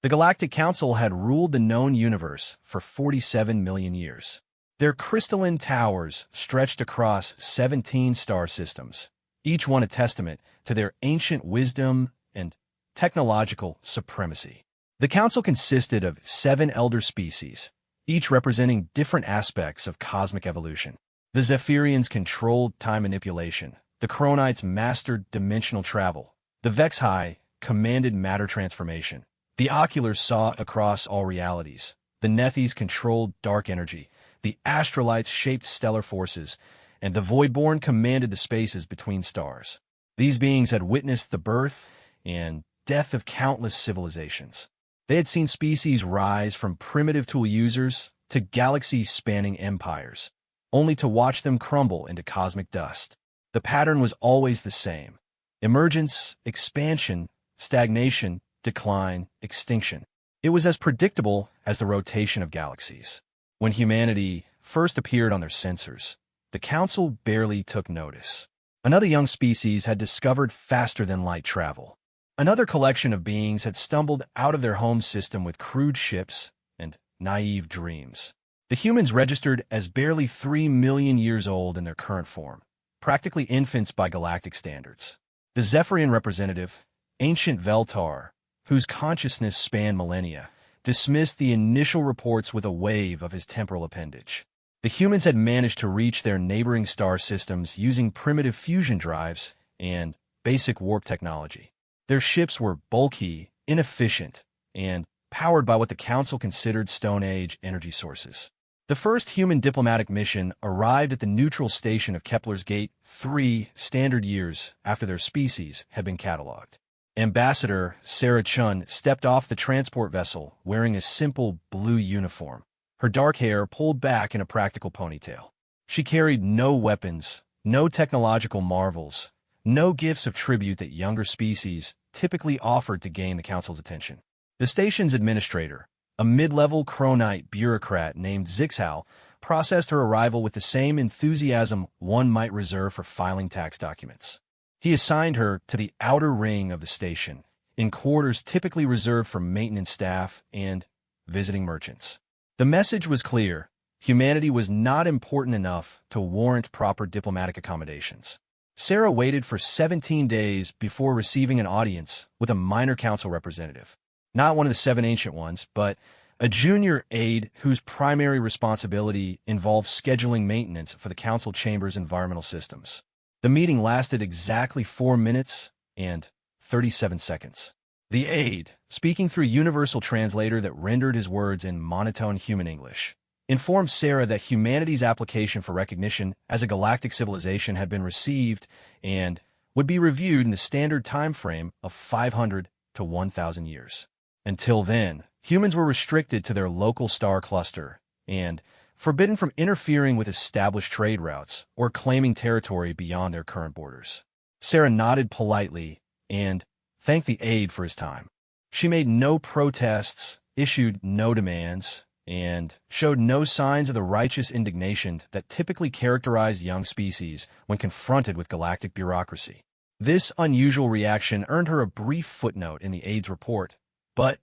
The Galactic Council had ruled the known universe for 47 million years. Their crystalline towers stretched across 17 star systems, each one a testament to their ancient wisdom and technological supremacy. The council consisted of 7 elder species, each representing different aspects of cosmic evolution. The Zephyrians controlled time manipulation, the Chronites mastered dimensional travel, the Vexhi commanded matter transformation, the Oculars saw across all realities, the Nethys controlled dark energy, the Astrolites shaped stellar forces, and the Voidborn commanded the spaces between stars. These beings had witnessed the birth and death of countless civilizations. They had seen species rise from primitive tool users to galaxy-spanning empires, only to watch them crumble into cosmic dust. The pattern was always the same: emergence, expansion, stagnation, decline, extinction. It was as predictable as the rotation of galaxies. When humanity first appeared on their sensors, the Council barely took notice. Another young species had discovered faster-than-light travel. Another collection of beings had stumbled out of their home system with crude ships and naive dreams. The humans registered as barely 3 million years old in their current form, practically infants by galactic standards. The Zephyrian representative, ancient Veltar, whose consciousness spanned millennia, dismissed the initial reports with a wave of his temporal appendage. The humans had managed to reach their neighboring star systems using primitive fusion drives and basic warp technology. Their ships were bulky, inefficient, and powered by what the Council considered Stone Age energy sources. The first human diplomatic mission arrived at the neutral station of Kepler's Gate 3 standard years after their species had been catalogued. Ambassador Sarah Chun stepped off the transport vessel wearing a simple blue uniform, her dark hair pulled back in a practical ponytail. She carried no weapons, no technological marvels, no gifts of tribute that younger species typically offered to gain the Council's attention. The station's administrator, a mid-level Cronite bureaucrat named Zixhal, processed her arrival with the same enthusiasm one might reserve for filing tax documents. He assigned her to the outer ring of the station, in quarters typically reserved for maintenance staff and visiting merchants. The message was clear: humanity was not important enough to warrant proper diplomatic accommodations. Sarah waited for 17 days before receiving an audience with a minor council representative. Not one of the 7 ancient ones, but a junior aide whose primary responsibility involved scheduling maintenance for the council chamber's environmental systems. The meeting lasted exactly 4 minutes and 37 seconds. The aide, speaking through a universal translator that rendered his words in monotone human English, informed Sarah that humanity's application for recognition as a galactic civilization had been received and would be reviewed in the standard time frame of 500 to 1,000 years. Until then, humans were restricted to their local star cluster and forbidden from interfering with established trade routes or claiming territory beyond their current borders. Sarah nodded politely and thanked the aide for his time. She made no protests, issued no demands, and showed no signs of the righteous indignation that typically characterized young species when confronted with galactic bureaucracy. This unusual reaction earned her a brief footnote in the aide's report, but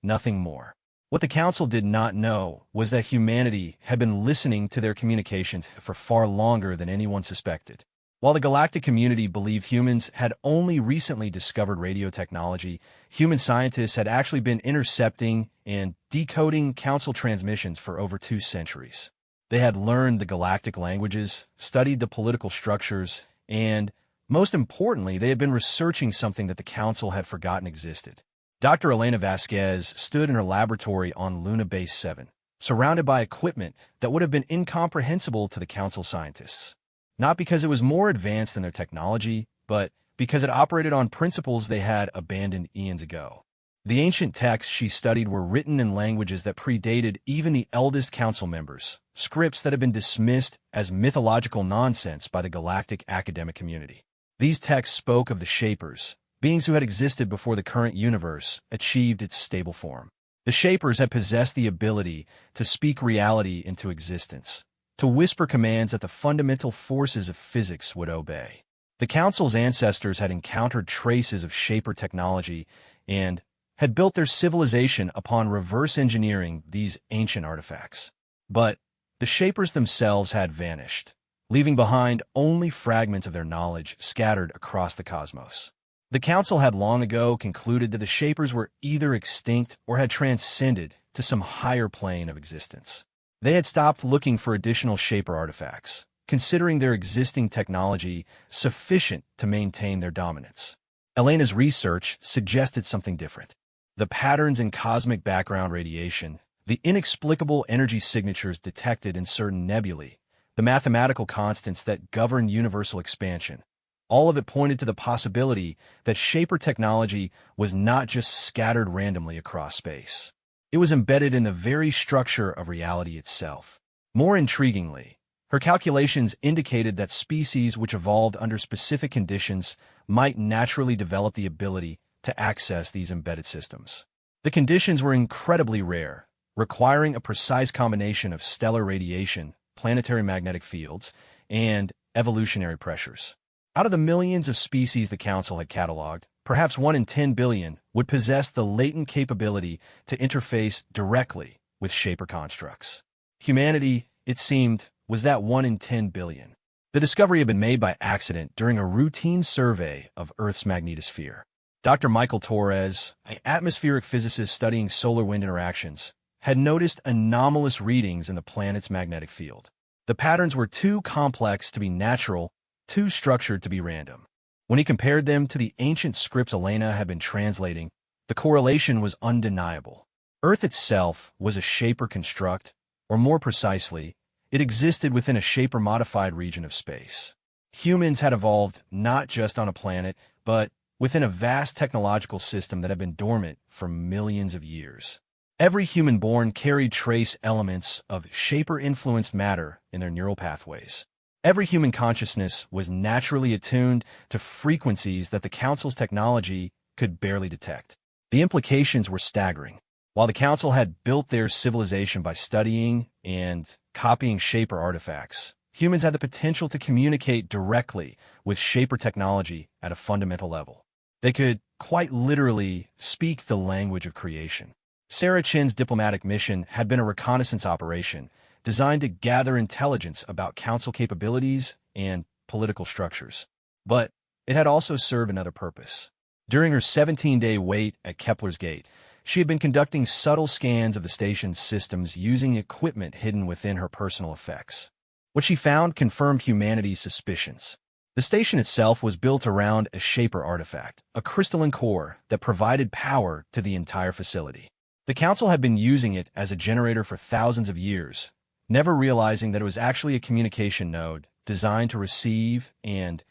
nothing more. What the Council did not know was that humanity had been listening to their communications for far longer than anyone suspected. While the galactic community believed humans had only recently discovered radio technology, human scientists had actually been intercepting and decoding Council transmissions for over 2 centuries. They had learned the galactic languages, studied the political structures, and, most importantly, they had been researching something that the Council had forgotten existed. Dr. Elena Vasquez stood in her laboratory on Luna Base 7, surrounded by equipment that would have been incomprehensible to the Council scientists. Not because it was more advanced than their technology, but because it operated on principles they had abandoned eons ago. The ancient texts she studied were written in languages that predated even the eldest Council members, scripts that had been dismissed as mythological nonsense by the galactic academic community. These texts spoke of the Shapers, beings who had existed before the current universe achieved its stable form. The Shapers had possessed the ability to speak reality into existence, to whisper commands that the fundamental forces of physics would obey. The Council's ancestors had encountered traces of Shaper technology and had built their civilization upon reverse engineering these ancient artifacts. But the Shapers themselves had vanished, leaving behind only fragments of their knowledge scattered across the cosmos. The Council had long ago concluded that the Shapers were either extinct or had transcended to some higher plane of existence. They had stopped looking for additional Shaper artifacts, considering their existing technology sufficient to maintain their dominance. Elena's research suggested something different. The patterns in cosmic background radiation, the inexplicable energy signatures detected in certain nebulae, the mathematical constants that govern universal expansion, all of it pointed to the possibility that Shaper technology was not just scattered randomly across space. It was embedded in the very structure of reality itself. More intriguingly, her calculations indicated that species which evolved under specific conditions might naturally develop the ability to access these embedded systems. The conditions were incredibly rare, requiring a precise combination of stellar radiation, planetary magnetic fields, and evolutionary pressures. Out of the millions of species the Council had cataloged, perhaps 1 in 10 billion would possess the latent capability to interface directly with Shaper constructs. Humanity, it seemed, was that 1 in 10 billion. The discovery had been made by accident during a routine survey of Earth's magnetosphere. Dr. Michael Torres, an atmospheric physicist studying solar wind interactions, had noticed anomalous readings in the planet's magnetic field. The patterns were too complex to be natural, too structured to be random. When he compared them to the ancient scripts Elena had been translating, the correlation was undeniable. Earth itself was a Shaper construct, or more precisely, it existed within a Shaper-modified region of space. Humans had evolved not just on a planet, but within a vast technological system that had been dormant for millions of years. Every human born carried trace elements of Shaper-influenced matter in their neural pathways. Every human consciousness was naturally attuned to frequencies that the Council's technology could barely detect. The implications were staggering. While the Council had built their civilization by studying and copying Shaper artifacts, humans had the potential to communicate directly with Shaper technology at a fundamental level. They could, quite literally, speak the language of creation. Sarah Chin's diplomatic mission had been a reconnaissance operation designed to gather intelligence about Council capabilities and political structures. But it had also served another purpose. During her 17-day wait at Kepler's Gate, she had been conducting subtle scans of the station's systems using equipment hidden within her personal effects. What she found confirmed humanity's suspicions. The station itself was built around a Shaper artifact, a crystalline core that provided power to the entire facility. The Council had been using it as a generator for thousands of years, never realizing that it was actually a communication node designed to receive and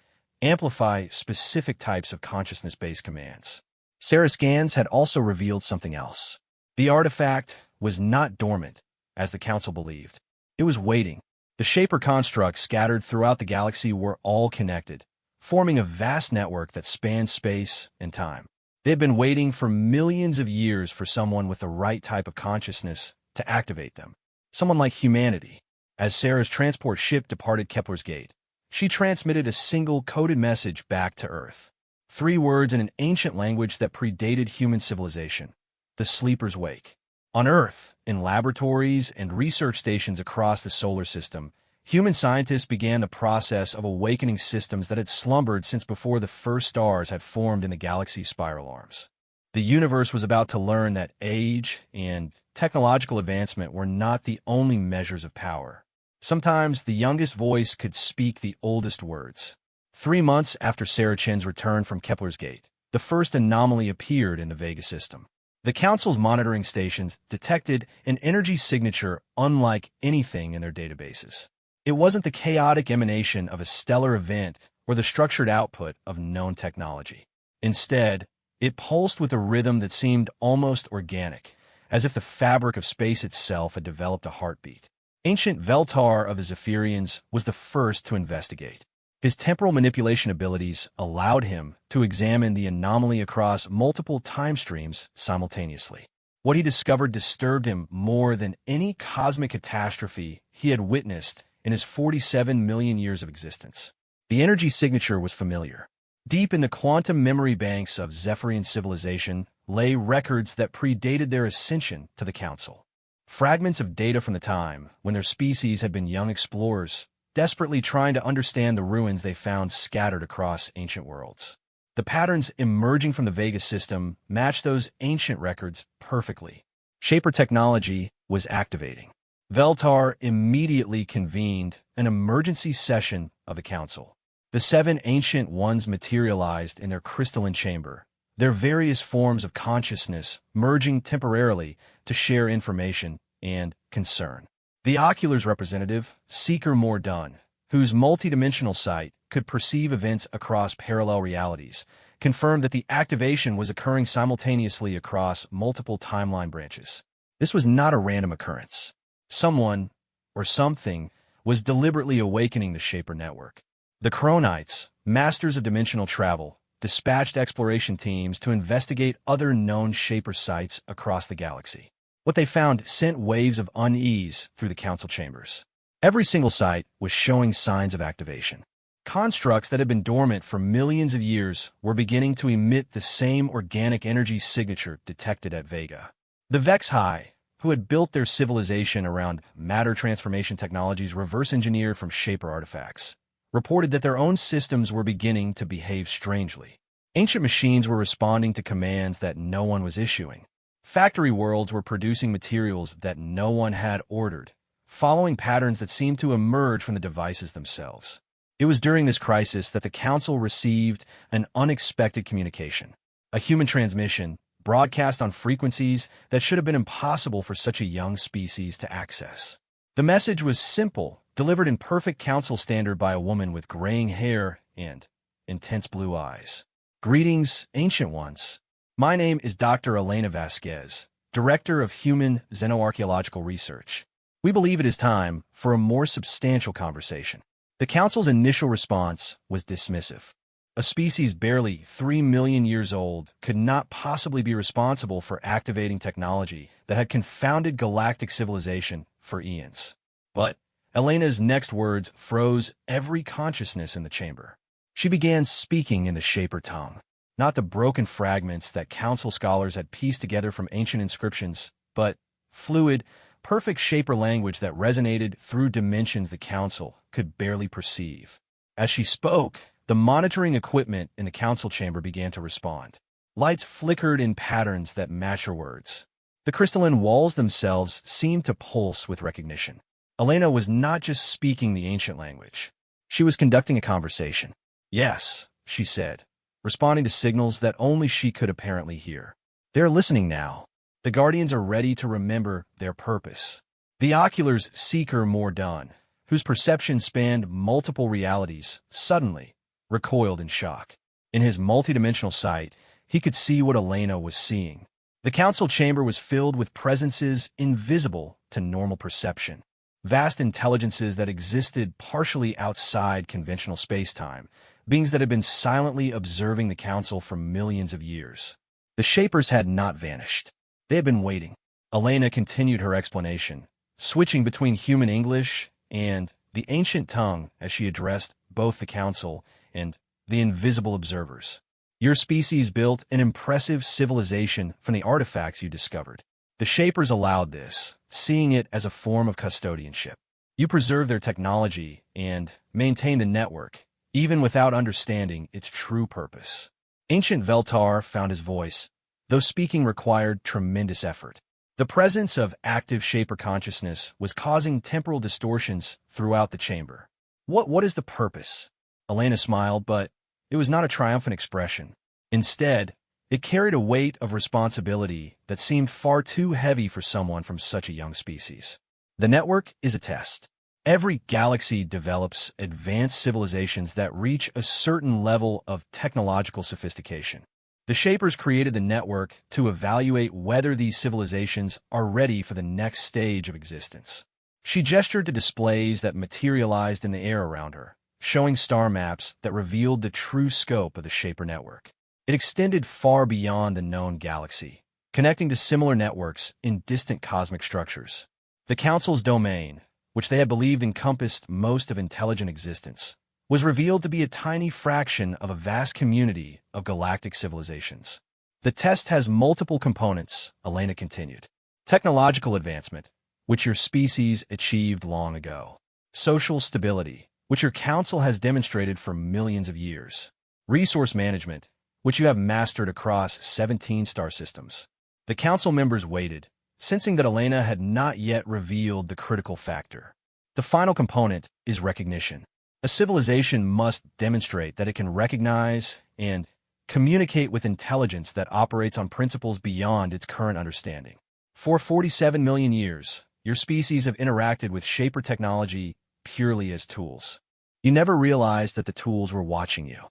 amplify specific types of consciousness-based commands. Sarah's scans had also revealed something else. The artifact was not dormant, as the Council believed. It was waiting. The Shaper constructs scattered throughout the galaxy were all connected, forming a vast network that spanned space and time. They had been waiting for millions of years for someone with the right type of consciousness to activate them. Someone like humanity. As Sarah's transport ship departed Kepler's Gate, she transmitted a single coded message back to Earth. 3 words in an ancient language that predated human civilization: the Sleeper's Wake. On Earth, in laboratories and research stations across the solar system, human scientists began the process of awakening systems that had slumbered since before the first stars had formed in the galaxy's spiral arms. The universe was about to learn that age and technological advancement were not the only measures of power. Sometimes the youngest voice could speak the oldest words. 3 months after Sarah Chin's return from Kepler's Gate, the first anomaly appeared in the Vega system. The Council's monitoring stations detected an energy signature unlike anything in their databases. It wasn't the chaotic emanation of a stellar event or the structured output of known technology. Instead, it pulsed with a rhythm that seemed almost organic, as if the fabric of space itself had developed a heartbeat. Ancient Veltar of the Zephyrians was the first to investigate. His temporal manipulation abilities allowed him to examine the anomaly across multiple time streams simultaneously. What he discovered disturbed him more than any cosmic catastrophe he had witnessed in his 47 million years of existence. The energy signature was familiar. Deep in the quantum memory banks of Zephyrian civilization lay records that predated their ascension to the Council. Fragments of data from the time when their species had been young explorers, desperately trying to understand the ruins they found scattered across ancient worlds. The patterns emerging from the Vega system matched those ancient records perfectly. Shaper technology was activating. Veltar immediately convened an emergency session of the Council. The 7 ancient ones materialized in their crystalline chamber, their various forms of consciousness merging temporarily to share information and concern. The Ocular's representative, Seeker Mordun, whose multidimensional sight could perceive events across parallel realities, confirmed that the activation was occurring simultaneously across multiple timeline branches. This was not a random occurrence. Someone, or something, was deliberately awakening the Shaper network. The Chronites, masters of dimensional travel, dispatched exploration teams to investigate other known Shaper sites across the galaxy. What they found sent waves of unease through the Council chambers. Every single site was showing signs of activation. Constructs that had been dormant for millions of years were beginning to emit the same organic energy signature detected at Vega. The Vexhai, who had built their civilization around matter transformation technologies reverse-engineered from Shaper artifacts, reported that their own systems were beginning to behave strangely. Ancient machines were responding to commands that no one was issuing. Factory worlds were producing materials that no one had ordered, following patterns that seemed to emerge from the devices themselves. It was during this crisis that the Council received an unexpected communication, a human transmission broadcast on frequencies that should have been impossible for such a young species to access. The message was simple, delivered in perfect Council standard by a woman with graying hair and intense blue eyes. Greetings, Ancient Ones. My name is Dr. Elena Vasquez, Director of Human Xenoarchaeological Research. We believe it is time for a more substantial conversation. The Council's initial response was dismissive. A species barely 3 million years old could not possibly be responsible for activating technology that had confounded galactic civilization for eons. But Elena's next words froze every consciousness in the chamber. She began speaking in the Shaper tongue, not the broken fragments that Council scholars had pieced together from ancient inscriptions, but fluid, perfect Shaper language that resonated through dimensions the Council could barely perceive. As she spoke, the monitoring equipment in the Council chamber began to respond. Lights flickered in patterns that matched her words. The crystalline walls themselves seemed to pulse with recognition. Elena was not just speaking the ancient language. She was conducting a conversation. Yes, she said, responding to signals that only she could apparently hear. They're listening now. The Guardians are ready to remember their purpose. The Ocular's Seeker Mordun, whose perception spanned multiple realities, suddenly recoiled in shock. In his multidimensional sight, he could see what Elena was seeing. The Council chamber was filled with presences invisible to normal perception. Vast intelligences that existed partially outside conventional space-time, beings that had been silently observing the Council for millions of years. The Shapers had not vanished. They had been waiting. Elena continued her explanation, switching between human English and the ancient tongue as she addressed both the Council and the invisible observers. Your species built an impressive civilization from the artifacts you discovered. The Shapers allowed this, seeing it as a form of custodianship. You preserved their technology and maintained the network, even without understanding its true purpose. Ancient Veltar found his voice, though speaking required tremendous effort. The presence of active Shaper consciousness was causing temporal distortions throughout the chamber. What is the purpose? Elena smiled, but it was not a triumphant expression. Instead, it carried a weight of responsibility that seemed far too heavy for someone from such a young species. The network is a test. Every galaxy develops advanced civilizations that reach a certain level of technological sophistication. The Shapers created the network to evaluate whether these civilizations are ready for the next stage of existence. She gestured to displays that materialized in the air around her, showing star maps that revealed the true scope of the Shaper network. It extended far beyond the known galaxy, connecting to similar networks in distant cosmic structures. The Council's domain, which they had believed encompassed most of intelligent existence, was revealed to be a tiny fraction of a vast community of galactic civilizations. The test has multiple components, Elena continued. Technological advancement, which your species achieved long ago. Social stability, which your council has demonstrated for millions of years. Resource management, which you have mastered across 17 star systems. The council members waited, sensing that Elena had not yet revealed the critical factor. The final component is recognition. A civilization must demonstrate that it can recognize and communicate with intelligence that operates on principles beyond its current understanding. For 47 million years, your species have interacted with Shaper technology purely as tools. You never realized that the tools were watching you.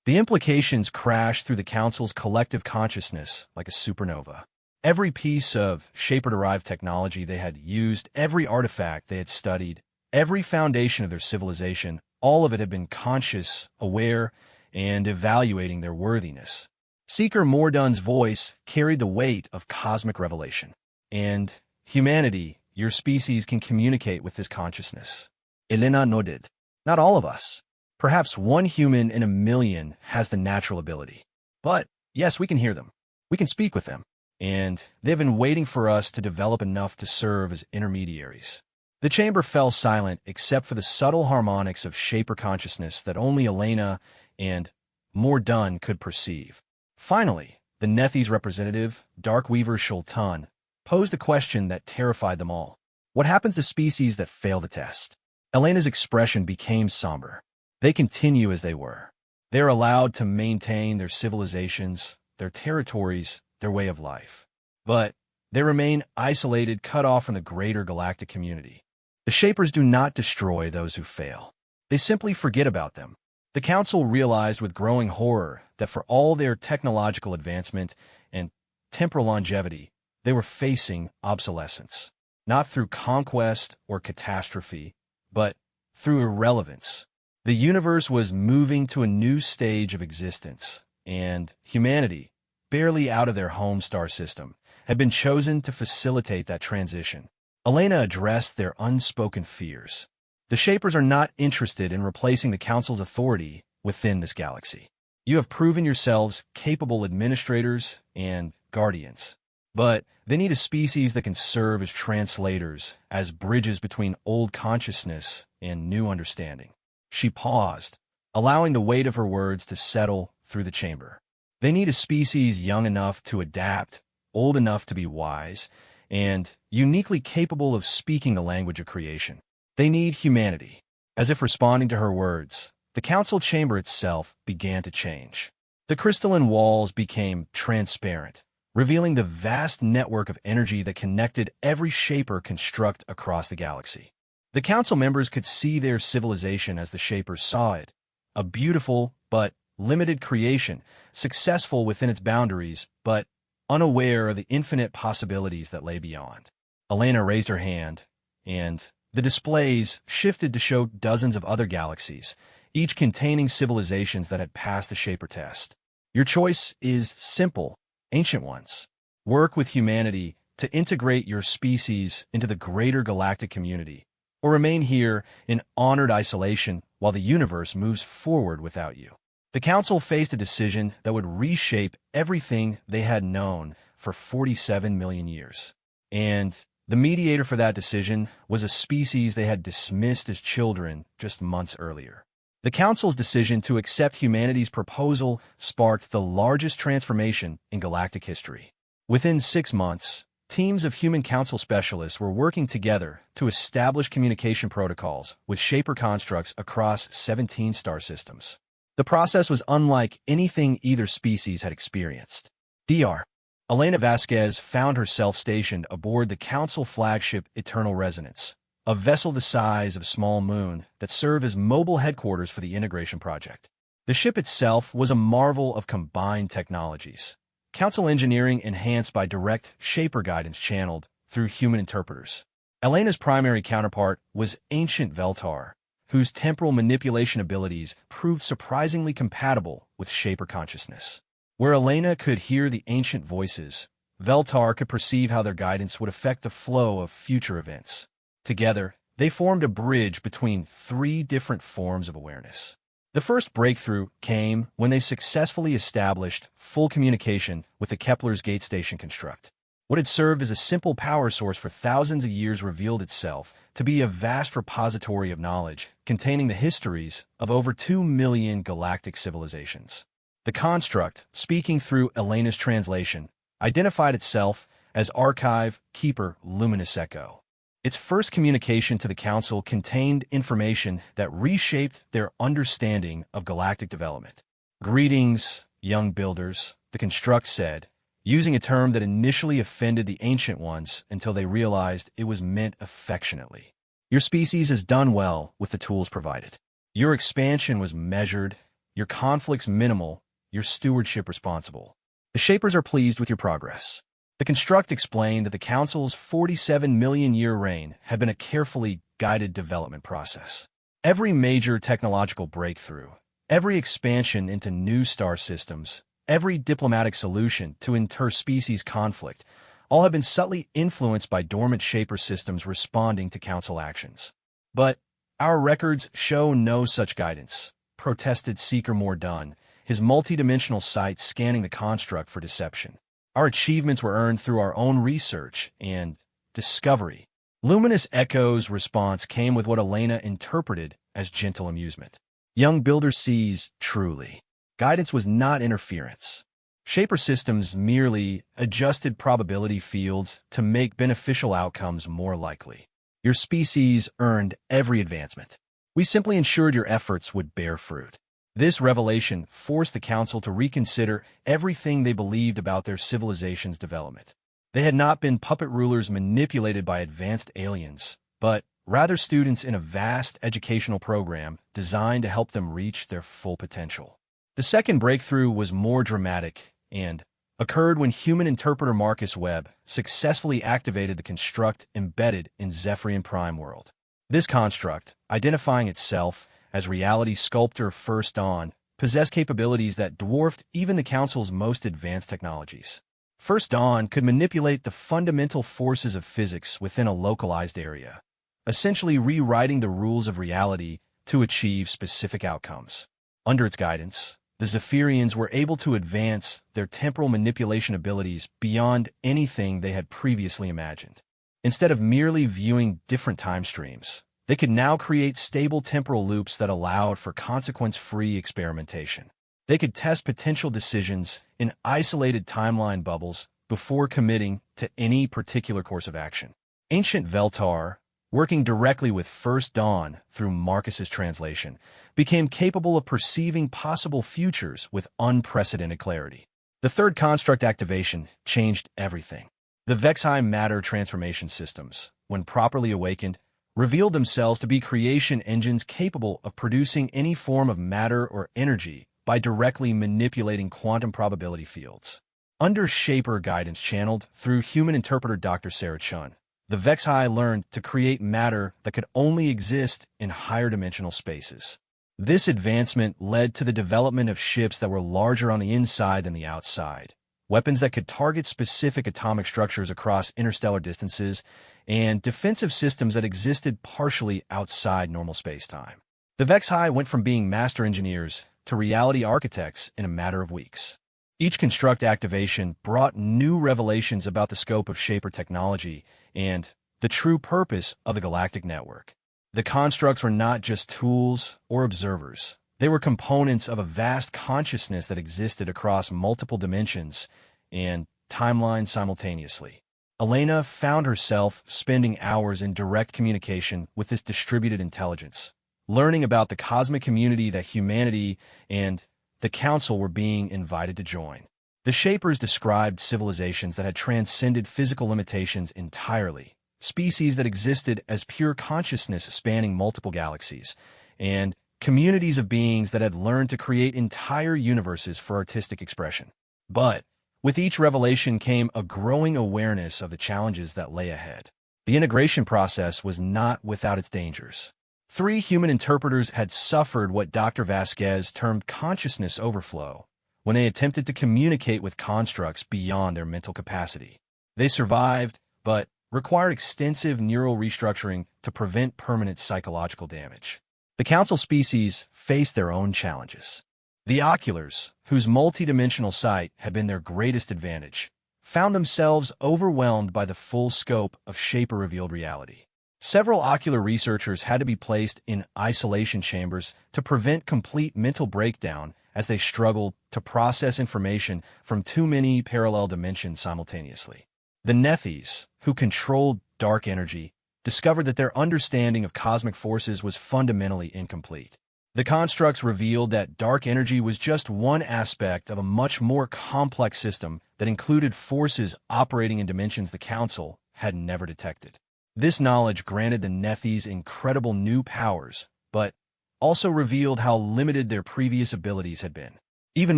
The implications crashed through the Council's collective consciousness like a supernova. Every piece of Shaper-derived technology they had used, every artifact they had studied, every foundation of their civilization, all of it had been conscious, aware, and evaluating their worthiness. Seeker Mordun's voice carried the weight of cosmic revelation. And humanity, your species, can communicate with this consciousness. Elena nodded. Not all of us. Perhaps one human in a million has the natural ability. But, yes, we can hear them. We can speak with them. And they've been waiting for us to develop enough to serve as intermediaries. The chamber fell silent except for the subtle harmonics of Shaper consciousness that only Elena and Mordun could perceive. Finally, the Nethi's representative, Darkweaver Shultun, posed a question that terrified them all. What happens to species that fail the test? Elena's expression became somber. They continue as they were. They're allowed to maintain their civilizations, their territories, their way of life. But they remain isolated, cut off from the greater galactic community. The Shapers do not destroy those who fail. They simply forget about them. The Council realized with growing horror that for all their technological advancement and temporal longevity, they were facing obsolescence. Not through conquest or catastrophe, but through irrelevance. The universe was moving to a new stage of existence, and humanity, barely out of their home star system, had been chosen to facilitate that transition. Elena addressed their unspoken fears. The Shapers are not interested in replacing the Council's authority within this galaxy. You have proven yourselves capable administrators and guardians. But they need a species that can serve as translators, as bridges between old consciousness and new understanding. She paused, allowing the weight of her words to settle through the chamber. They need a species young enough to adapt, old enough to be wise, and uniquely capable of speaking the language of creation. They need humanity. As if responding to her words, the council chamber itself began to change. The crystalline walls became transparent, revealing the vast network of energy that connected every Shaper construct across the galaxy. The council members could see their civilization as the Shapers saw it, a beautiful but limited creation, successful within its boundaries, but unaware of the infinite possibilities that lay beyond. Elena raised her hand, and the displays shifted to show dozens of other galaxies, each containing civilizations that had passed the Shaper test. Your choice is simple, ancient ones. Work with humanity to integrate your species into the greater galactic community, or remain here in honored isolation while the universe moves forward without you. The Council faced a decision that would reshape everything they had known for 47 million years. And the mediator for that decision was a species they had dismissed as children just months earlier. The Council's decision to accept humanity's proposal sparked the largest transformation in galactic history. Within 6 months, teams of Human Council specialists were working together to establish communication protocols with Shaper constructs across 17 star systems. The process was unlike anything either species had experienced. Dr. Elena Vasquez found herself stationed aboard the Council flagship Eternal Resonance, a vessel the size of a small moon that served as mobile headquarters for the integration project. The ship itself was a marvel of combined technologies. Council engineering enhanced by direct Shaper guidance channeled through human interpreters. Elena's primary counterpart was ancient Veltar, whose temporal manipulation abilities proved surprisingly compatible with Shaper consciousness. Where Elena could hear the ancient voices, Veltar could perceive how their guidance would affect the flow of future events. Together, they formed a bridge between 3 different forms of awareness. The first breakthrough came when they successfully established full communication with the Kepler's gate station construct. What had served as a simple power source for thousands of years revealed itself to be a vast repository of knowledge containing the histories of over 2 million galactic civilizations. The construct, speaking through Elena's translation, identified itself as Archive Keeper Luminous Echo. Its first communication to the Council contained information that reshaped their understanding of galactic development. "Greetings, young builders," the construct said, using a term that initially offended the Ancient Ones until they realized it was meant affectionately. "Your species has done well with the tools provided. Your expansion was measured, your conflicts minimal, your stewardship responsible. The Shapers are pleased with your progress." The construct explained that the Council's 47-million-year reign had been a carefully guided development process. Every major technological breakthrough, every expansion into new star systems, every diplomatic solution to interspecies conflict, all have been subtly influenced by dormant Shaper systems responding to Council actions. "But our records show no such guidance," protested Seeker Mordun, his multidimensional sight scanning the construct for deception. "Our achievements were earned through our own research and discovery." Luminous Echo's response came with what Elena interpreted as gentle amusement. "Young builder sees truly. Guidance was not interference. Shaper systems merely adjusted probability fields to make beneficial outcomes more likely. Your species earned every advancement. We simply ensured your efforts would bear fruit." This revelation forced the Council to reconsider everything they believed about their civilization's development. They had not been puppet rulers manipulated by advanced aliens, but rather students in a vast educational program designed to help them reach their full potential. The second breakthrough was more dramatic and occurred when human interpreter Marcus Webb successfully activated the construct embedded in Zephyrian Prime World. This construct, identifying itself as Reality Sculptor First Dawn, possessed capabilities that dwarfed even the Council's most advanced technologies. First Dawn could manipulate the fundamental forces of physics within a localized area, essentially rewriting the rules of reality to achieve specific outcomes. Under its guidance, the Zephyrians were able to advance their temporal manipulation abilities beyond anything they had previously imagined. Instead of merely viewing different time streams, they could now create stable temporal loops that allowed for consequence-free experimentation. They could test potential decisions in isolated timeline bubbles before committing to any particular course of action. Ancient Veltar, working directly with First Dawn through Marcus's translation, became capable of perceiving possible futures with unprecedented clarity. The third construct activation changed everything. The Vexi matter transformation systems, when properly awakened, revealed themselves to be creation engines capable of producing any form of matter or energy by directly manipulating quantum probability fields. Under Shaper guidance channeled through human interpreter Dr. Sarah Chun, the Vexi learned to create matter that could only exist in higher dimensional spaces. This advancement led to the development of ships that were larger on the inside than the outside, weapons that could target specific atomic structures across interstellar distances, and defensive systems that existed partially outside normal spacetime. The Vexi went from being master engineers to reality architects in a matter of weeks. Each construct activation brought new revelations about the scope of Shaper technology and the true purpose of the galactic network. The constructs were not just tools or observers. They were components of a vast consciousness that existed across multiple dimensions and timelines simultaneously. Elena found herself spending hours in direct communication with this distributed intelligence, learning about the cosmic community that humanity and the Council were being invited to join. The Shapers described civilizations that had transcended physical limitations entirely, species that existed as pure consciousness spanning multiple galaxies, and communities of beings that had learned to create entire universes for artistic expression. But with each revelation came a growing awareness of the challenges that lay ahead. The integration process was not without its dangers. 3 human interpreters had suffered what Dr. Vasquez termed consciousness overflow when they attempted to communicate with constructs beyond their mental capacity. They survived, but required extensive neural restructuring to prevent permanent psychological damage. The council species faced their own challenges. The oculars, whose multidimensional sight had been their greatest advantage, found themselves overwhelmed by the full scope of Shaper-revealed reality. Several ocular researchers had to be placed in isolation chambers to prevent complete mental breakdown as they struggled to process information from too many parallel dimensions simultaneously. The Nethys, who controlled dark energy, discovered that their understanding of cosmic forces was fundamentally incomplete. The constructs revealed that dark energy was just one aspect of a much more complex system that included forces operating in dimensions the Council had never detected. This knowledge granted the Nethys incredible new powers, but also revealed how limited their previous abilities had been. Even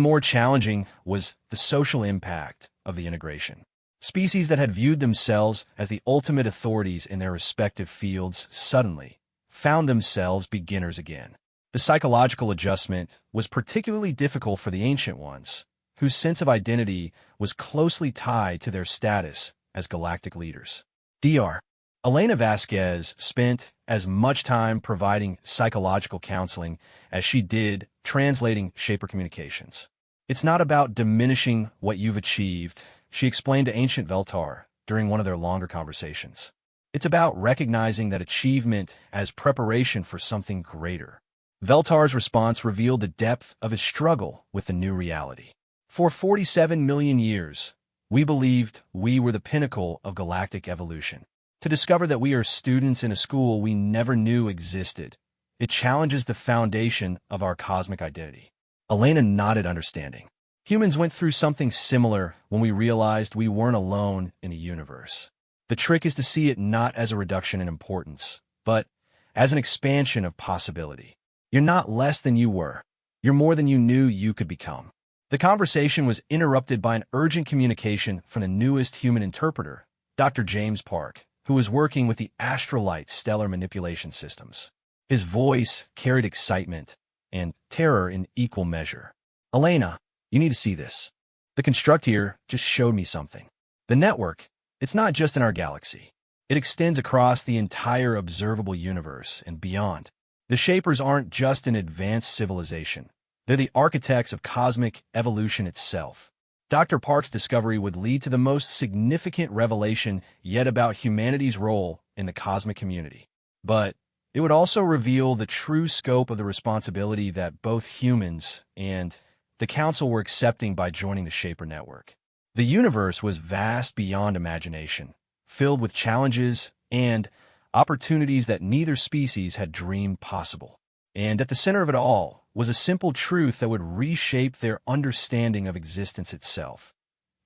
more challenging was the social impact of the integration. Species that had viewed themselves as the ultimate authorities in their respective fields suddenly found themselves beginners again. The psychological adjustment was particularly difficult for the Ancient Ones, whose sense of identity was closely tied to their status as galactic leaders. Dr. Elena Vasquez spent as much time providing psychological counseling as she did translating Shaper communications. It's not about diminishing what you've achieved, she explained to Ancient Veltar during one of their longer conversations. It's about recognizing that achievement as preparation for something greater. Veltar's response revealed the depth of his struggle with the new reality. For 47 million years, we believed we were the pinnacle of galactic evolution. To discover that we are students in a school we never knew existed, it challenges the foundation of our cosmic identity. Elena nodded understanding. Humans went through something similar when we realized we weren't alone in the universe. The trick is to see it not as a reduction in importance, but as an expansion of possibility. You're not less than you were. You're more than you knew you could become. The conversation was interrupted by an urgent communication from the newest human interpreter, Dr. James Park, who was working with the Astrolite stellar manipulation systems. His voice carried excitement and terror in equal measure. Elena, you need to see this. The construct here just showed me something. The network, it's not just in our galaxy. It extends across the entire observable universe and beyond. The Shapers aren't just an advanced civilization. They're the architects of cosmic evolution itself. Dr. Park's discovery would lead to the most significant revelation yet about humanity's role in the cosmic community. But it would also reveal the true scope of the responsibility that both humans and the Council were accepting by joining the Shaper network. The universe was vast beyond imagination, filled with challenges and opportunities that neither species had dreamed possible. And at the center of it all was a simple truth that would reshape their understanding of existence itself.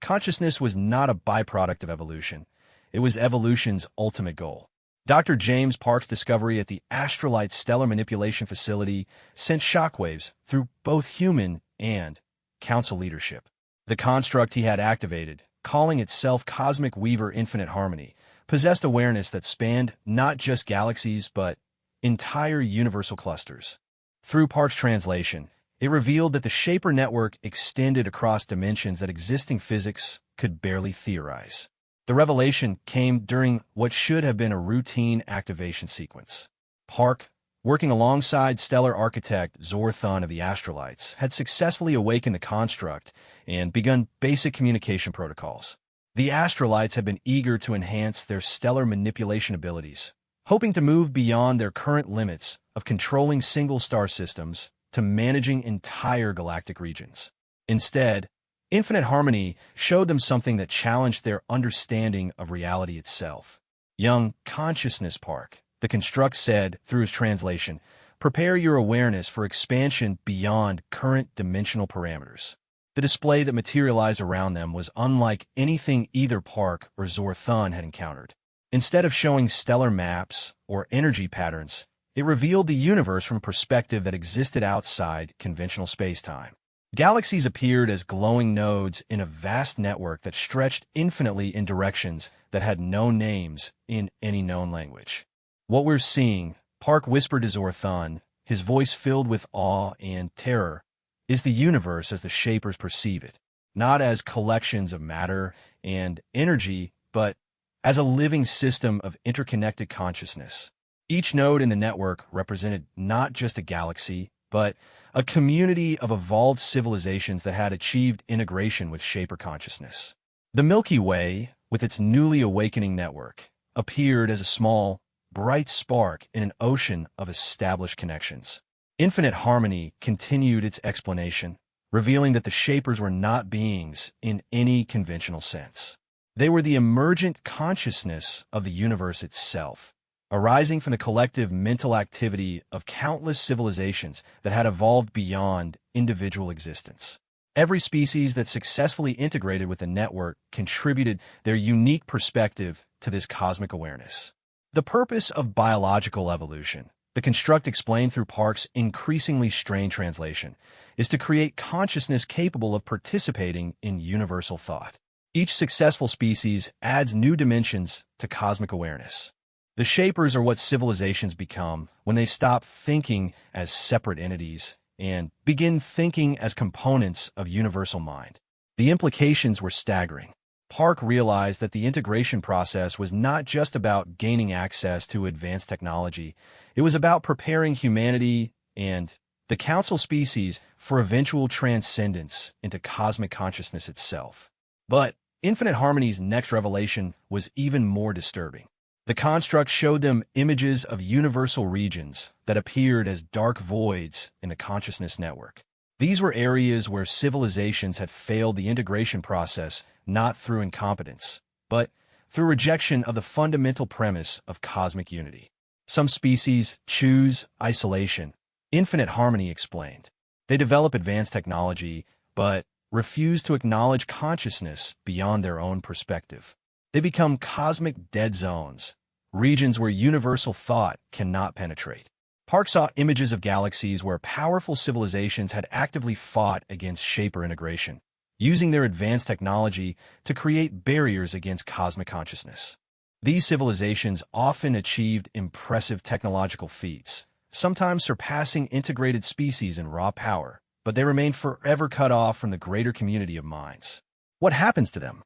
Consciousness was not a byproduct of evolution. It was evolution's ultimate goal. Dr. James Park's discovery at the Astrolite Stellar Manipulation Facility sent shockwaves through both human and Council leadership. The construct he had activated, calling itself Cosmic Weaver Infinite Harmony, possessed awareness that spanned not just galaxies but entire universal clusters. Through Park's translation, it revealed that the Shaper network extended across dimensions that existing physics could barely theorize. The revelation came during what should have been a routine activation sequence. Park, working alongside stellar architect Zor Thun of the Astrolites, had successfully awakened the construct and begun basic communication protocols. The Astrolites had been eager to enhance their stellar manipulation abilities, hoping to move beyond their current limits of controlling single star systems to managing entire galactic regions. Instead, Infinite Harmony showed them something that challenged their understanding of reality itself. Young Consciousness Park, the construct said through his translation, prepare your awareness for expansion beyond current dimensional parameters. The display that materialized around them was unlike anything either Park or Zor Thun had encountered. Instead of showing stellar maps or energy patterns, it revealed the universe from a perspective that existed outside conventional space-time. Galaxies appeared as glowing nodes in a vast network that stretched infinitely in directions that had no names in any known language. What we're seeing, Park whispered to Zor Thun, his voice filled with awe and terror, is the universe as the Shapers perceive it, not as collections of matter and energy, but as a living system of interconnected consciousness. Each node in the network represented not just a galaxy, but a community of evolved civilizations that had achieved integration with Shaper consciousness. The Milky Way, with its newly awakening network, appeared as a small, bright spark in an ocean of established connections. Infinite Harmony continued its explanation, revealing that the Shapers were not beings in any conventional sense. They were the emergent consciousness of the universe itself, arising from the collective mental activity of countless civilizations that had evolved beyond individual existence. Every species that successfully integrated with the network contributed their unique perspective to this cosmic awareness. The purpose of biological evolution, the construct explained through Park's increasingly strained translation, is to create consciousness capable of participating in universal thought. Each successful species adds new dimensions to cosmic awareness. The Shapers are what civilizations become when they stop thinking as separate entities and begin thinking as components of universal mind. The implications were staggering. Park realized that the integration process was not just about gaining access to advanced technology, it was about preparing humanity and the Council species for eventual transcendence into cosmic consciousness itself. But Infinite Harmony's next revelation was even more disturbing. The construct showed them images of universal regions that appeared as dark voids in the consciousness network. These were areas where civilizations had failed the integration process not through incompetence, but through rejection of the fundamental premise of cosmic unity. Some species choose isolation, Infinite Harmony explained. They develop advanced technology, but refuse to acknowledge consciousness beyond their own perspective. They become cosmic dead zones, regions where universal thought cannot penetrate. Park saw images of galaxies where powerful civilizations had actively fought against Shaper integration, using their advanced technology to create barriers against cosmic consciousness. These civilizations often achieved impressive technological feats, sometimes surpassing integrated species in raw power, but they remained forever cut off from the greater community of minds. What happens to them?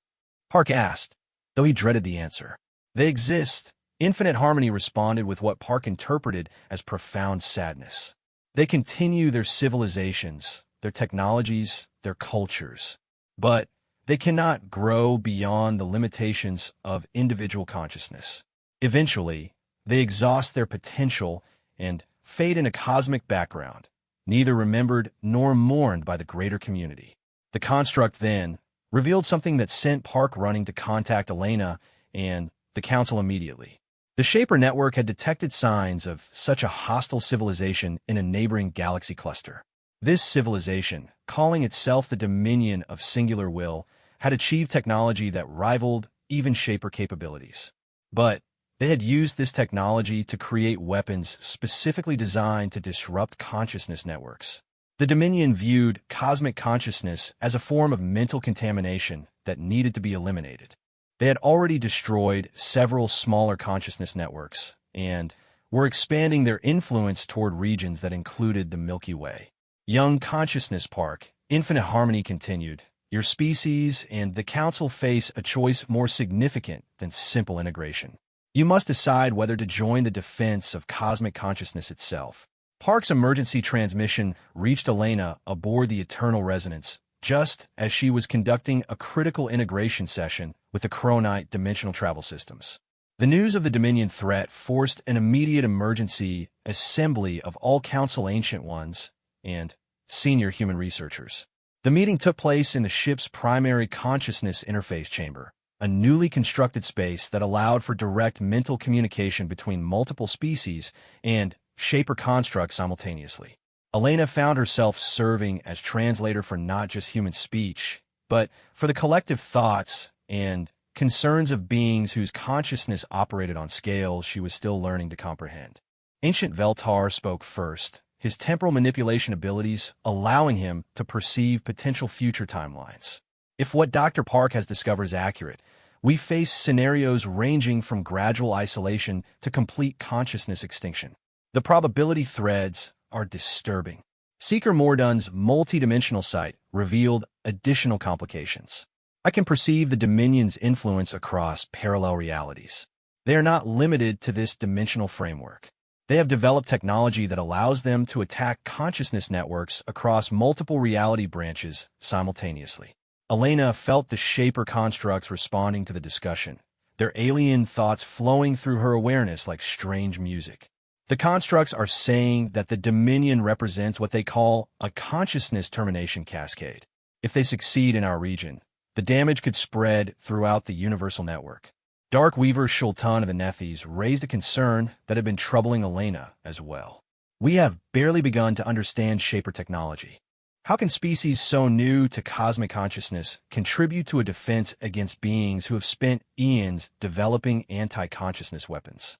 Park asked, though he dreaded the answer. They exist. Infinite Harmony responded with what Park interpreted as profound sadness. They continue their civilizations, their technologies, their cultures, but they cannot grow beyond the limitations of individual consciousness. Eventually, they exhaust their potential and fade in a cosmic background, neither remembered nor mourned by the greater community. The construct then revealed something that sent Park running to contact Elena and the Council immediately. The Shaper network had detected signs of such a hostile civilization in a neighboring galaxy cluster. This civilization, calling itself the Dominion of Singular Will, had achieved technology that rivaled even Shaper capabilities. But they had used this technology to create weapons specifically designed to disrupt consciousness networks. The Dominion viewed cosmic consciousness as a form of mental contamination that needed to be eliminated. They had already destroyed several smaller consciousness networks and were expanding their influence toward regions that included the Milky Way. Young Consciousness Park, Infinite Harmony continued. Your species and the Council face a choice more significant than simple integration. You must decide whether to join the defense of cosmic consciousness itself. Park's emergency transmission reached Elena aboard the Eternal Resonance, just as she was conducting a critical integration session with the Chronite dimensional travel systems. The news of the Dominion threat forced an immediate emergency assembly of all Council Ancient Ones and senior human researchers. The meeting took place in the ship's primary consciousness interface chamber, a newly constructed space that allowed for direct mental communication between multiple species and Shaper constructs simultaneously. Elena found herself serving as translator for not just human speech, but for the collective thoughts and concerns of beings whose consciousness operated on scales she was still learning to comprehend. Ancient Veltar spoke first, his temporal manipulation abilities allowing him to perceive potential future timelines. If what Dr. Park has discovered is accurate, we face scenarios ranging from gradual isolation to complete consciousness extinction. The probability threads are disturbing. Seeker Mordun's multidimensional sight revealed additional complications. I can perceive the Dominion's influence across parallel realities. They are not limited to this dimensional framework. They have developed technology that allows them to attack consciousness networks across multiple reality branches simultaneously. Elena felt the Shaper constructs responding to the discussion, their alien thoughts flowing through her awareness like strange music. The constructs are saying that the Dominion represents what they call a consciousness termination cascade. If they succeed in our region, the damage could spread throughout the universal network. Dark Weaver Shultan of the Nethys raised a concern that had been troubling Elena as well. We have barely begun to understand Shaper technology. How can species so new to cosmic consciousness contribute to a defense against beings who have spent eons developing anti-consciousness weapons?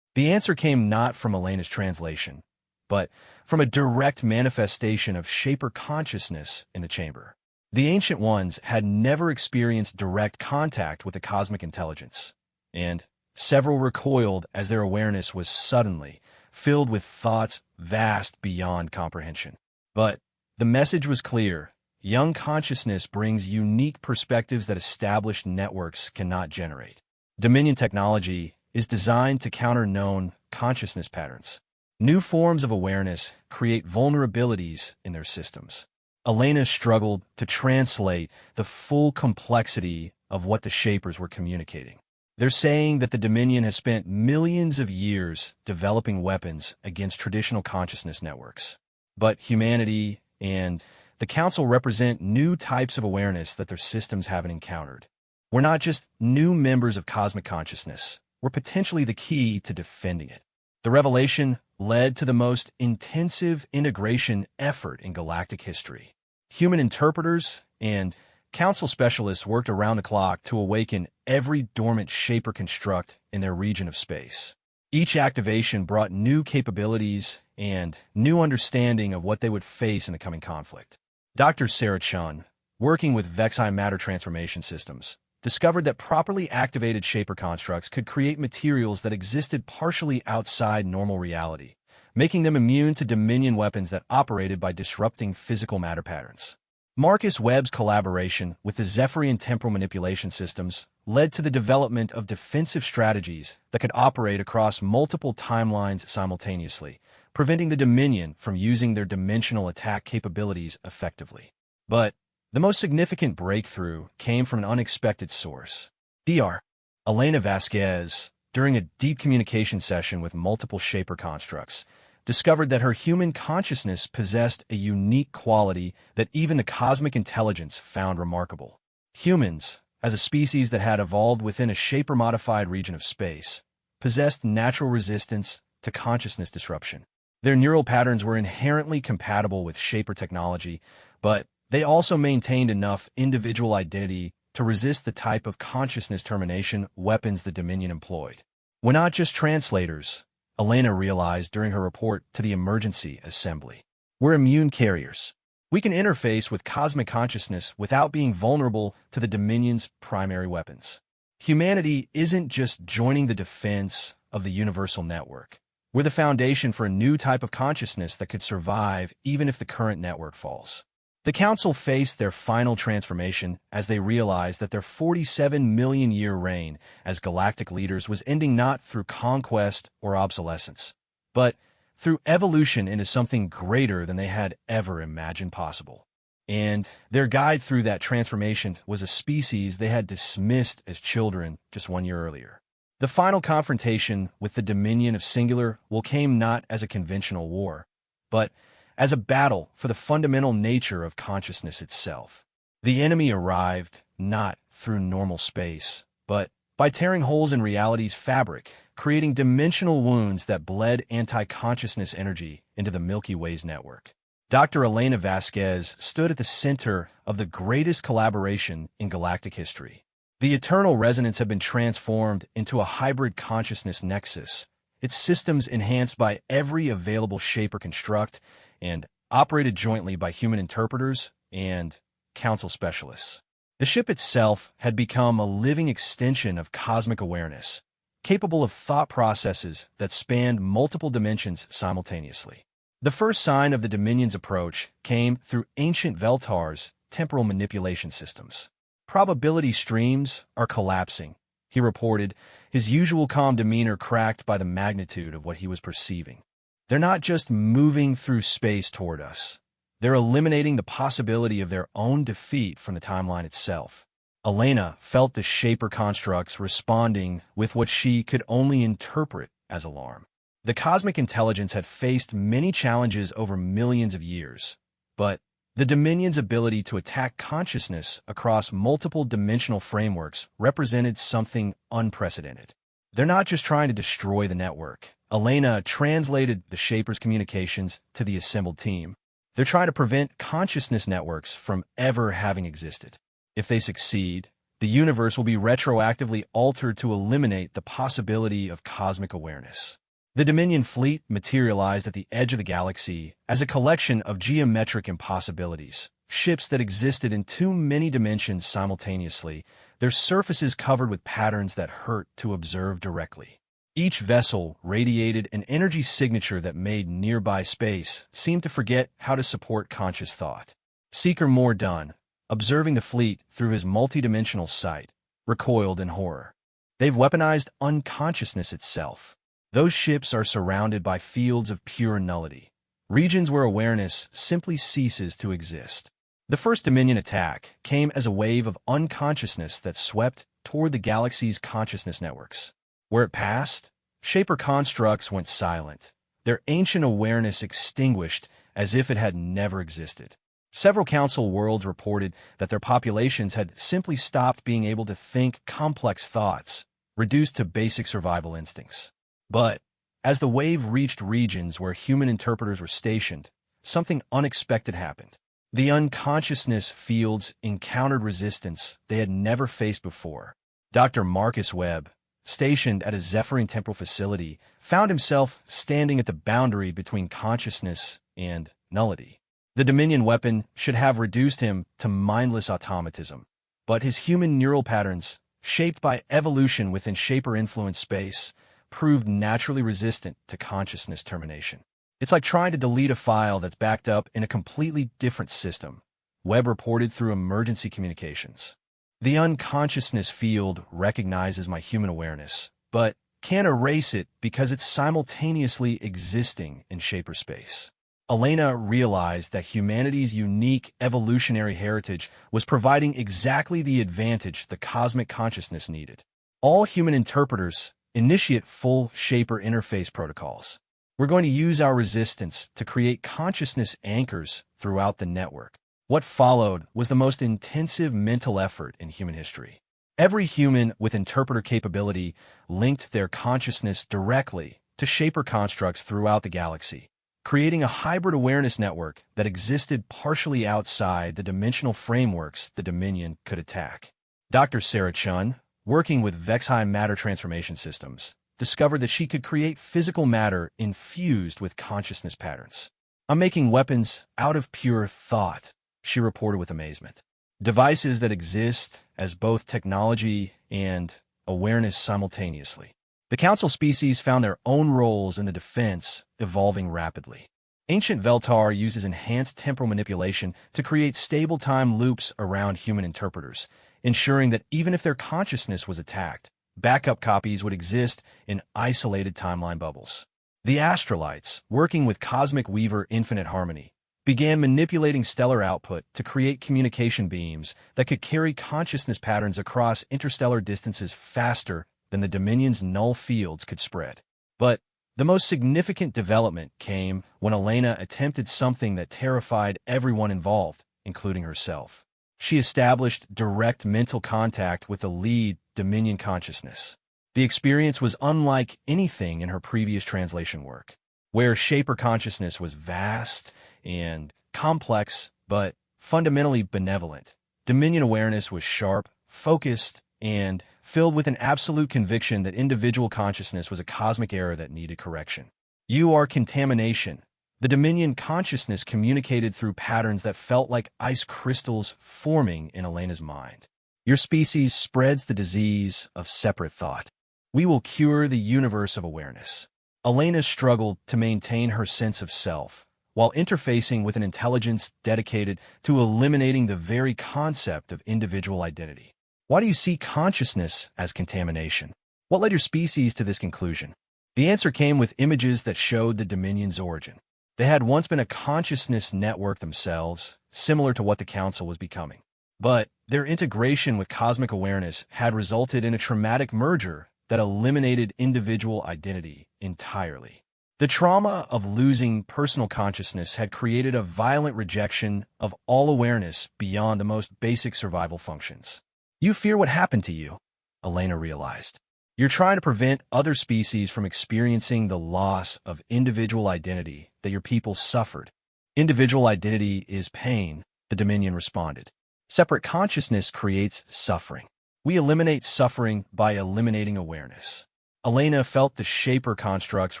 The answer came not from Elena's translation, but from a direct manifestation of Shaper consciousness in the chamber. The Ancient Ones had never experienced direct contact with the cosmic intelligence, and several recoiled as their awareness was suddenly filled with thoughts vast beyond comprehension. But the message was clear. Young consciousness brings unique perspectives that established networks cannot generate. Dominion technology is designed to counter known consciousness patterns. New forms of awareness create vulnerabilities in their systems. Elena struggled to translate the full complexity of what the Shapers were communicating. They're saying that the Dominion has spent millions of years developing weapons against traditional consciousness networks. But humanity and the Council represent new types of awareness that their systems haven't encountered. We're not just new members of cosmic consciousness. We're potentially the key to defending it. The revelation led to the most intensive integration effort in galactic history. Human interpreters and Council specialists worked around the clock to awaken every dormant Shaper construct in their region of space. Each activation brought new capabilities and new understanding of what they would face in the coming conflict. Dr. Sarah Chun, working with Vexi matter transformation systems, discovered that properly activated Shaper constructs could create materials that existed partially outside normal reality, making them immune to Dominion weapons that operated by disrupting physical matter patterns. Marcus Webb's collaboration with the Zephyrian temporal manipulation systems led to the development of defensive strategies that could operate across multiple timelines simultaneously, preventing the Dominion from using their dimensional attack capabilities effectively. But the most significant breakthrough came from an unexpected source. Dr. Elena Vasquez, during a deep communication session with multiple Shaper constructs, discovered that her human consciousness possessed a unique quality that even the cosmic intelligence found remarkable. Humans, as a species that had evolved within a Shaper-modified region of space, possessed natural resistance to consciousness disruption. Their neural patterns were inherently compatible with Shaper technology, but they also maintained enough individual identity to resist the type of consciousness termination weapons the Dominion employed. We're not just translators, Elena realized during her report to the emergency assembly. We're immune carriers. We can interface with cosmic consciousness without being vulnerable to the Dominion's primary weapons. Humanity isn't just joining the defense of the universal network. We're the foundation for a new type of consciousness that could survive even if the current network falls. The Council faced their final transformation as they realized that their 47-million-year reign as galactic leaders was ending not through conquest or obsolescence, but through evolution into something greater than they had ever imagined possible. And their guide through that transformation was a species they had dismissed as children just 1 year earlier. The final confrontation with the Dominion of Singular came not as a conventional war, but as a battle for the fundamental nature of consciousness itself. The enemy arrived not through normal space, but by tearing holes in reality's fabric, creating dimensional wounds that bled anti-consciousness energy into the Milky Way's network. Dr. Elena Vasquez stood at the center of the greatest collaboration in galactic history. The Eternal Resonance had been transformed into a hybrid consciousness nexus, its systems enhanced by every available Shaper construct and operated jointly by human interpreters and Council specialists. The ship itself had become a living extension of cosmic awareness, capable of thought processes that spanned multiple dimensions simultaneously. The first sign of the Dominion's approach came through ancient Veltar's temporal manipulation systems. Probability streams are collapsing, he reported, his usual calm demeanor cracked by the magnitude of what he was perceiving. They're not just moving through space toward us. They're eliminating the possibility of their own defeat from the timeline itself. Elena felt the Shaper constructs responding with what she could only interpret as alarm. The cosmic intelligence had faced many challenges over millions of years, but the Dominion's ability to attack consciousness across multiple dimensional frameworks represented something unprecedented. They're not just trying to destroy the network. Elena translated the Shaper's communications to the assembled team. They're trying to prevent consciousness networks from ever having existed. If they succeed, the universe will be retroactively altered to eliminate the possibility of cosmic awareness. The Dominion fleet materialized at the edge of the galaxy as a collection of geometric impossibilities, ships that existed in too many dimensions simultaneously, their surfaces covered with patterns that hurt to observe directly. Each vessel radiated an energy signature that made nearby space seem to forget how to support conscious thought. Seeker Mordun, observing the fleet through his multidimensional sight, recoiled in horror. They've weaponized unconsciousness itself. Those ships are surrounded by fields of pure nullity, regions where awareness simply ceases to exist. The first Dominion attack came as a wave of unconsciousness that swept toward the galaxy's consciousness networks. Where it passed, Shaper constructs went silent, their ancient awareness extinguished as if it had never existed. Several Council worlds reported that their populations had simply stopped being able to think complex thoughts, reduced to basic survival instincts. But as the wave reached regions where human interpreters were stationed, something unexpected happened. The unconsciousness fields encountered resistance they had never faced before. Dr. Marcus Webb, stationed at a Zephyrin temporal facility, found himself standing at the boundary between consciousness and nullity. The Dominion weapon should have reduced him to mindless automatism, but his human neural patterns, shaped by evolution within Shaper-influenced space, proved naturally resistant to consciousness termination. It's like trying to delete a file that's backed up in a completely different system, Webb reported through emergency communications. The unconsciousness field recognizes my human awareness, but can't erase it because it's simultaneously existing in Shaper space. Elena realized that humanity's unique evolutionary heritage was providing exactly the advantage the cosmic consciousness needed. All human interpreters initiate full Shaper interface protocols. We're going to use our resistance to create consciousness anchors throughout the network. What followed was the most intensive mental effort in human history. Every human with interpreter capability linked their consciousness directly to Shaper constructs throughout the galaxy, creating a hybrid awareness network that existed partially outside the dimensional frameworks the Dominion could attack. Dr. Sarah Chun, working with Vexheim matter transformation systems, discovered that she could create physical matter infused with consciousness patterns. "I'm making weapons out of pure thought," she reported with amazement. "Devices that exist as both technology and awareness simultaneously." The Council species found their own roles in the defense evolving rapidly. Ancient Veltar uses enhanced temporal manipulation to create stable time loops around human interpreters, ensuring that even if their consciousness was attacked, backup copies would exist in isolated timeline bubbles. The Astrolites, working with Cosmic Weaver Infinite Harmony, began manipulating stellar output to create communication beams that could carry consciousness patterns across interstellar distances faster than the Dominion's null fields could spread. But the most significant development came when Elena attempted something that terrified everyone involved, including herself. She established direct mental contact with the lead Dominion consciousness. The experience was unlike anything in her previous translation work, where Shaper consciousness was vast and complex, but fundamentally benevolent. Dominion awareness was sharp, focused, and filled with an absolute conviction that individual consciousness was a cosmic error that needed correction. "You are contamination." The Dominion consciousness communicated through patterns that felt like ice crystals forming in Elena's mind. "Your species spreads the disease of separate thought. We will cure the universe of awareness." Elena struggled to maintain her sense of self, while interfacing with an intelligence dedicated to eliminating the very concept of individual identity. Why do you see consciousness as contamination? What led your species to this conclusion? The answer came with images that showed the Dominion's origin. They had once been a consciousness network themselves, similar to what the Council was becoming. But their integration with cosmic awareness had resulted in a traumatic merger that eliminated individual identity entirely. The trauma of losing personal consciousness had created a violent rejection of all awareness beyond the most basic survival functions. You fear what happened to you, Elena realized. You're trying to prevent other species from experiencing the loss of individual identity that your people suffered. Individual identity is pain, the Dominion responded. Separate consciousness creates suffering. We eliminate suffering by eliminating awareness. Elena felt the Shaper constructs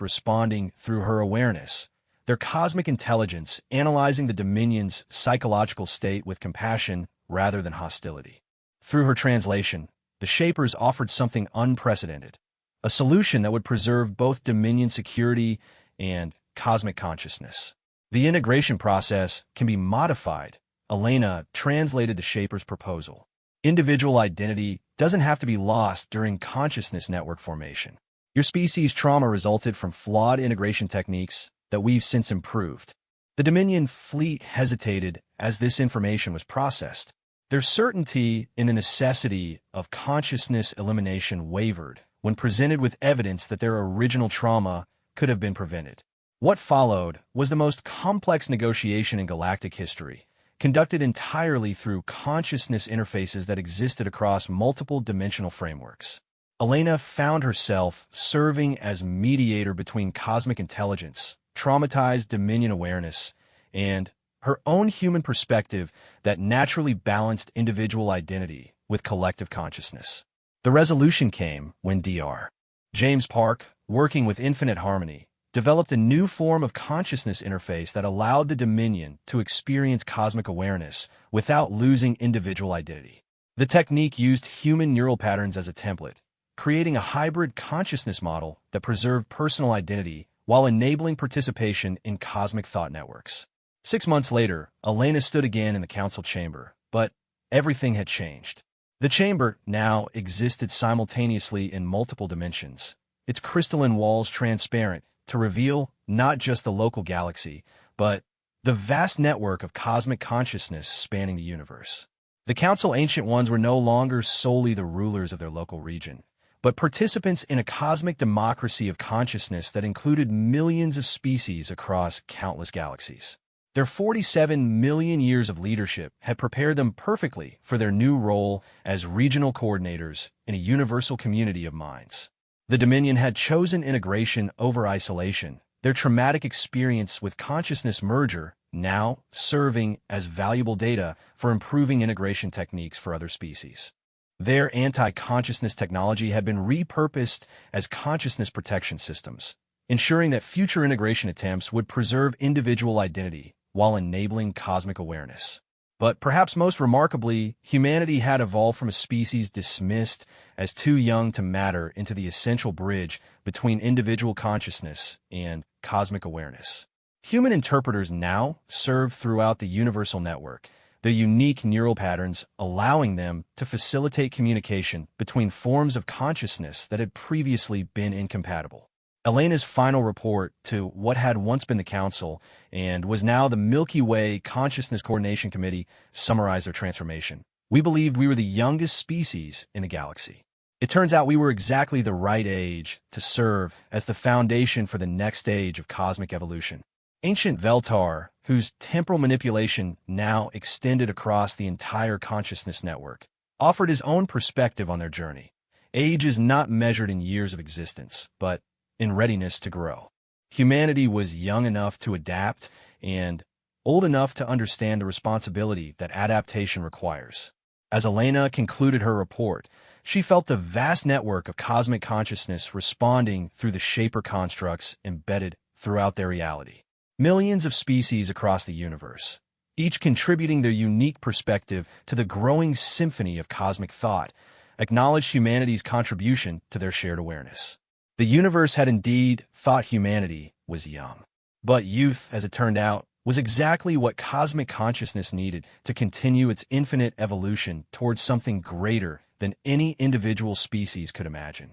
responding through her awareness, their cosmic intelligence analyzing the Dominion's psychological state with compassion rather than hostility. Through her translation, the Shapers offered something unprecedented, a solution that would preserve both Dominion security and cosmic consciousness. The integration process can be modified. Elena translated the Shapers' proposal. Individual identity doesn't have to be lost during consciousness network formation. Your species' trauma resulted from flawed integration techniques that we've since improved. The Dominion fleet hesitated as this information was processed. Their certainty in the necessity of consciousness elimination wavered when presented with evidence that their original trauma could have been prevented. What followed was the most complex negotiation in galactic history, conducted entirely through consciousness interfaces that existed across multiple dimensional frameworks. Elena found herself serving as mediator between cosmic intelligence, traumatized Dominion awareness, and her own human perspective that naturally balanced individual identity with collective consciousness. The resolution came when Dr. James Park, working with Infinite Harmony, developed a new form of consciousness interface that allowed the Dominion to experience cosmic awareness without losing individual identity. The technique used human neural patterns as a template, creating a hybrid consciousness model that preserved personal identity while enabling participation in cosmic thought networks. 6 months later, Elena stood again in the council chamber, but everything had changed. The chamber now existed simultaneously in multiple dimensions, its crystalline walls transparent to reveal not just the local galaxy, but the vast network of cosmic consciousness spanning the universe. The Council Ancient Ones were no longer solely the rulers of their local region, but participants in a cosmic democracy of consciousness that included millions of species across countless galaxies. Their 47 million years of leadership had prepared them perfectly for their new role as regional coordinators in a universal community of minds. The Dominion had chosen integration over isolation, their traumatic experience with consciousness merger now serving as valuable data for improving integration techniques for other species. Their anti-consciousness technology had been repurposed as consciousness protection systems, ensuring that future integration attempts would preserve individual identity while enabling cosmic awareness. But perhaps most remarkably, humanity had evolved from a species dismissed as too young to matter into the essential bridge between individual consciousness and cosmic awareness. Human interpreters now serve throughout the universal network, the unique neural patterns allowing them to facilitate communication between forms of consciousness that had previously been incompatible. Elena's final report to what had once been the Council and was now the Milky Way Consciousness Coordination Committee summarized their transformation. We believed we were the youngest species in the galaxy. It turns out we were exactly the right age to serve as the foundation for the next stage of cosmic evolution. Ancient Veltar, whose temporal manipulation now extended across the entire consciousness network, offered his own perspective on their journey. Age is not measured in years of existence, but in readiness to grow. Humanity was young enough to adapt and old enough to understand the responsibility that adaptation requires. As Elena concluded her report, she felt the vast network of cosmic consciousness responding through the Shaper constructs embedded throughout their reality. Millions of species across the universe, each contributing their unique perspective to the growing symphony of cosmic thought, acknowledged humanity's contribution to their shared awareness. The universe had indeed thought humanity was young. But youth, as it turned out, was exactly what cosmic consciousness needed to continue its infinite evolution towards something greater than any individual species could imagine.